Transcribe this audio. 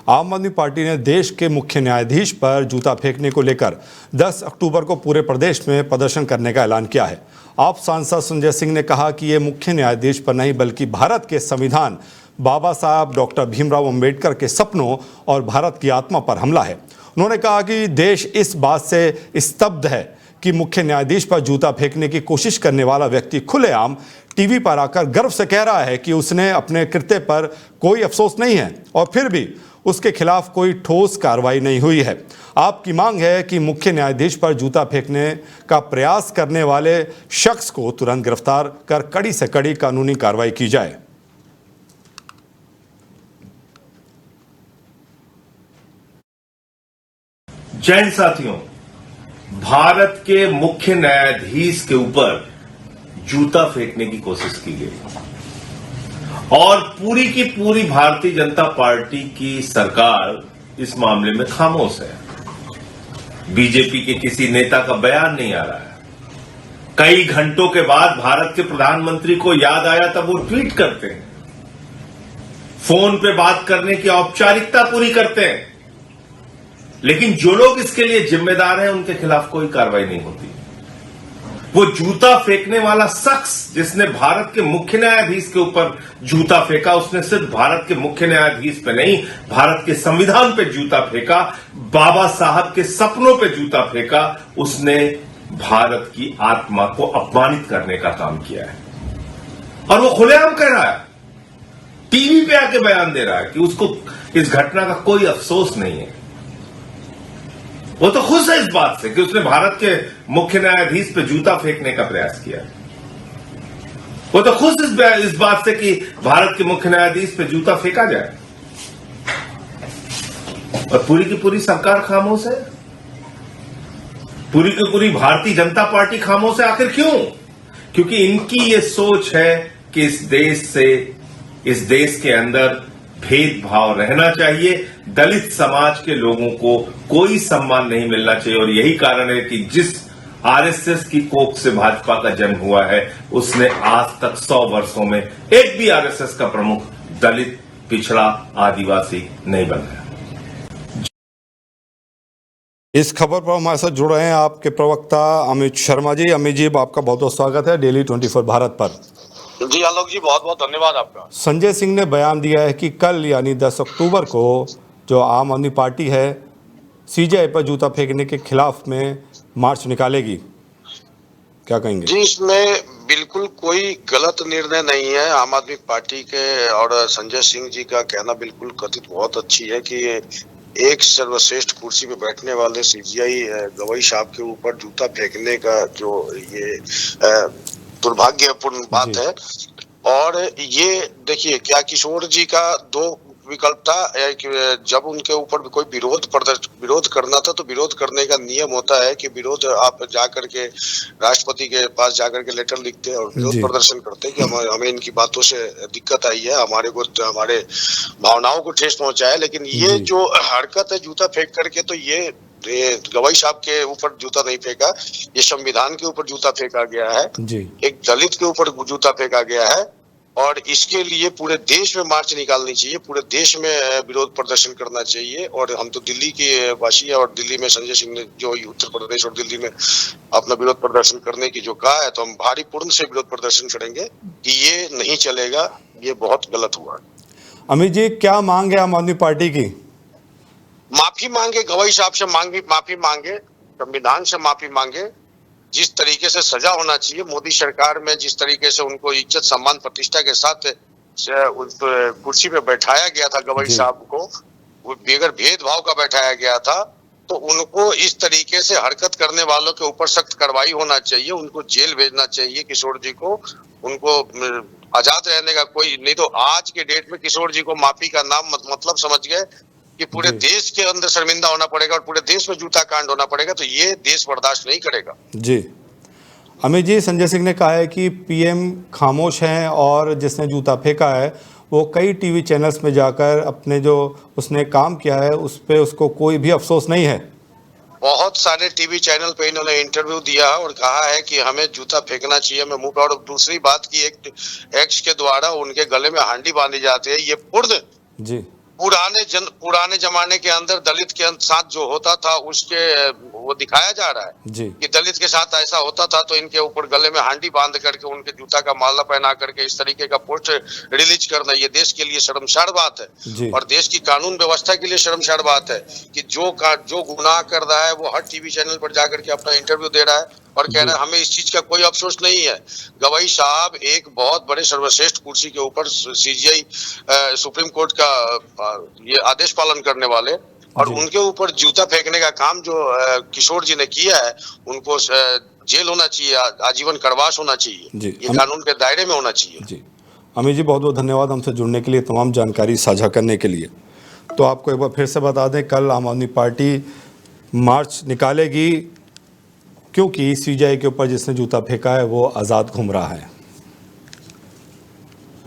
आम आदमी पार्टी ने देश के मुख्य न्यायाधीश पर जूता फेंकने को लेकर 10 अक्टूबर को पूरे प्रदेश में प्रदर्शन करने का ऐलान किया है। आप सांसद संजय सिंह ने कहा कि ये मुख्य न्यायाधीश पर नहीं बल्कि भारत के संविधान, बाबा साहब डॉक्टर भीमराव अंबेडकर के सपनों और भारत की आत्मा पर हमला है। उन्होंने कहा कि देश इस बात से स्तब्ध है कि मुख्य न्यायाधीश पर जूता फेंकने की कोशिश करने वाला व्यक्ति खुलेआम टीवी पर आकर गर्व से कह रहा है कि उसने अपने कृत्य पर कोई अफसोस नहीं है और फिर भी उसके खिलाफ कोई ठोस कार्रवाई नहीं हुई है। आपकी मांग है कि मुख्य न्यायाधीश पर जूता फेंकने का प्रयास करने वाले शख्स को तुरंत गिरफ्तार कर कड़ी से कड़ी कानूनी कार्रवाई की जाए। जैन साथियों, भारत के मुख्य न्यायाधीश के ऊपर जूता फेंकने की कोशिश की गई और पूरी की पूरी भारतीय जनता पार्टी की सरकार इस मामले में खामोश है। बीजेपी के किसी नेता का बयान नहीं आ रहा है। कई घंटों के बाद भारत के प्रधानमंत्री को याद आया तब वो ट्वीट करते हैं, फोन पे बात करने की औपचारिकता पूरी करते हैं, लेकिन जो लोग इसके लिए जिम्मेदार हैं उनके खिलाफ कोई कार्रवाई नहीं होती। वो जूता फेंकने वाला शख्स जिसने भारत के मुख्य न्यायाधीश के ऊपर जूता फेंका, उसने सिर्फ भारत के मुख्य न्यायाधीश पे नहीं, भारत के संविधान पे जूता फेंका, बाबा साहब के सपनों पे जूता फेंका। उसने भारत की आत्मा को अपमानित करने का काम किया है और वो खुलेआम कह रहा है, टीवी पे आके बयान दे रहा है कि उसको इस घटना का कोई अफसोस नहीं है। वो तो खुश है इस बात से कि उसने भारत के मुख्य न्यायाधीश पे जूता फेंकने का प्रयास किया। वो तो खुश इस बात से कि भारत के मुख्य न्यायाधीश पे जूता फेंका जाए और पूरी की पूरी सरकार खामोश है, पूरी की पूरी भारतीय जनता पार्टी खामोश है। आखिर क्यों? क्योंकि इनकी ये सोच है कि इस देश के अंदर भेदभाव रहना चाहिए, दलित समाज के लोगों को कोई सम्मान नहीं मिलना चाहिए। और यही कारण है कि जिस आरएसएस की कोख से भाजपा का जन्म हुआ है, उसने आज तक 100 वर्षों में एक भी आरएसएस का प्रमुख दलित, पिछड़ा, आदिवासी नहीं बनाया। इस खबर पर हमारे साथ जुड़ रहे हैं आपके प्रवक्ता अमित शर्मा जी। अमित जी, आपका बहुत बहुत स्वागत है डेली 24 भारत पर। जी आलोक जी, बहुत बहुत धन्यवाद आपका। संजय सिंह ने बयान दिया है कि कल यानी 10 अक्टूबर को जो आम आदमी पार्टी है सीजेआई पर जूता फेंकने के खिलाफ में मार्च निकालेगी। क्या कहेंगे? जी, इसमें बिल्कुल कोई गलत निर्णय नहीं है। आम आदमी पार्टी के और संजय सिंह जी का कहना बिल्कुल कथित बहुत अच्छी है कि एक सर्वश्रेष्ठ कुर्सी पे बैठने वाले सीजेआई गवाई साहब के ऊपर जूता फेंकने का जो ये दुर्भाग्यपूर्ण बात है। और ये देखिए, क्या किशोर जी का दो विकल्प था कि जब उनके ऊपर कोई विरोध करना था तो विरोध करने का नियम होता है कि विरोध आप जाकर के राष्ट्रपति के पास जाकर के लेटर लिखते हैं और विरोध प्रदर्शन करते हैं कि हमें इनकी बातों से दिक्कत आई है, हमारे भावनाओं को ठेस पहुंचा है। लेकिन ये जो हरकत है जूता फेंक करके, तो ये गवाई साहब के ऊपर जूता नहीं फेंका, ये संविधान के ऊपर जूता फेंका गया है, एक दलित के ऊपर जूता फेंका गया है। और इसके लिए पूरे देश में मार्च निकालनी चाहिए, पूरे देश में विरोध प्रदर्शन करना चाहिए। और हम तो दिल्ली के वासी है और दिल्ली में संजय सिंह ने जो उत्तर प्रदेश और दिल्ली में अपना विरोध प्रदर्शन करने की जो कहा है, तो हम भारी पूर्ण से विरोध प्रदर्शन करेंगे कि ये नहीं चलेगा, ये बहुत गलत हुआ। अमित जी, क्या मांग है आम आदमी पार्टी की? माफी मांगे, गवाई साहब से माफी मांगे, संविधान से माफी मांगे। जिस तरीके से सजा होना चाहिए, मोदी सरकार में जिस तरीके से उनको इज्जत सम्मान प्रतिष्ठा के साथ उस कुर्सी पे बैठाया गया था गवाई साहब को, बगैर भेदभाव का बैठाया गया था, तो उनको इस तरीके से हरकत करने वालों के ऊपर सख्त कार्रवाई होना चाहिए, उनको जेल भेजना चाहिए किशोर जी को, उनको आजाद रहने का कोई नहीं। तो आज के डेट में किशोर जी को माफी का नाम मतलब समझ गए कि पूरे देश के अंदर शर्मिंदा होना पड़ेगा और पूरे देश में जूता कांड होना पड़ेगा, तो ये देश बर्दाश्त नहीं करेगा। जी अमित जी, संजय सिंह ने कहा है कि पीएम खामोश हैं और जिसने जूता फेंका है वो कई टीवी चैनल्स में जाकर अपने जो उसने काम किया है उस पे उसको कोई भी अफसोस नहीं है। बहुत सारे टीवी चैनल पे इन्होंने इंटरव्यू दिया और कहा है कि हमें जूता फेंकना चाहिए, हमें मुंह पे। और दूसरी बात की एक एक्स के द्वारा उनके गले में हांडी बांधी जाती है, ये पूर्ण पुराने जमाने के अंदर दलित के साथ जो होता था उसके वो दिखाया जा रहा है जी कि दलित के साथ ऐसा होता था तो इनके ऊपर गले में हांडी बांध करके उनके जूता का माला पहना करके इस तरीके का पोस्ट रिलीज करना, ये देश के लिए शर्मसार बात जी। है और देश की कानून व्यवस्था के लिए शर्मसार बात है कि जो गुनाह कर रहा है वो हर टीवी चैनल पर जाकर के अपना इंटरव्यू दे रहा है और कह रहा है हमें इस चीज का कोई अफसोस नहीं है। गवाई साहब एक बहुत बड़े सर्वश्रेष्ठ कुर्सी के ऊपर सीजीआई सुप्रीम कोर्ट का ये आदेश पालन करने वाले और जी। उनके ऊपर जूता फेंकने का काम जो किशोर जी ने किया है उनको जेल होना चाहिए, आजीवन कारावास होना चाहिए, जी। ये कानून के दायरे में होना चाहिए। जी अमित जी, बहुत बहुत धन्यवाद हमसे जुड़ने के लिए, तमाम जानकारी साझा करने के लिए। तो आपको एक बार फिर से बता दें, कल आम आदमी पार्टी मार्च निकालेगी क्योंकि सीजीआई के ऊपर जिसने जूता फेंका है वो आज़ाद घूम रहा है।